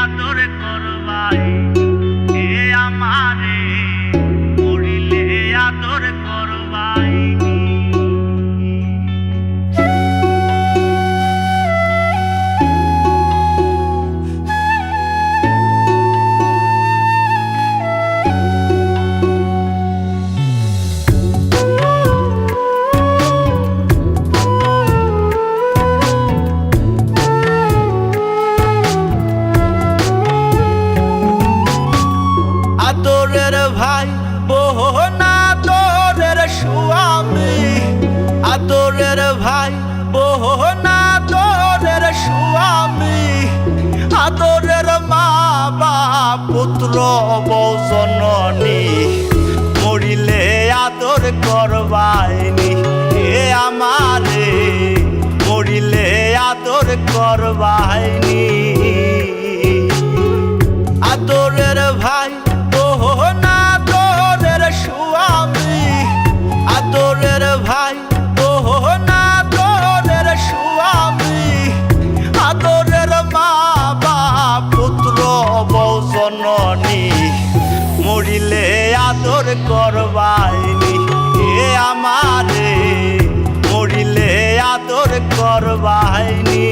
আদর করবাই এ আমারে মরিলে আদর করবাই আদরের ভাই বোন আদরের স্বামী আদরের ভাই বোন আদরের স্বামী আদরের মা বাপ পুত্র বউ জননী মরিলে আদর করবাইনি এ আমারে মরিলে আদর করবাইনি আদরের ভাই বোন আদরের স্বামী আদরের ভাই বোন আদরের স্বামী আদরের মা বাপ পুত্র বউ জননী মরিলে আদর করবাইনি এ আমারে মরিলে আদর করবাইনি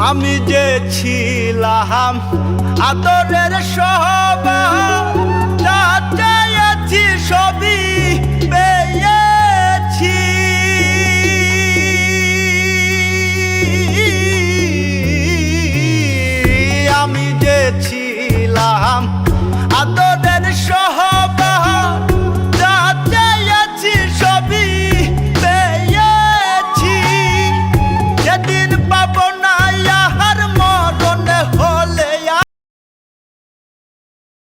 আমি যে ছিলাম আদরের সবাই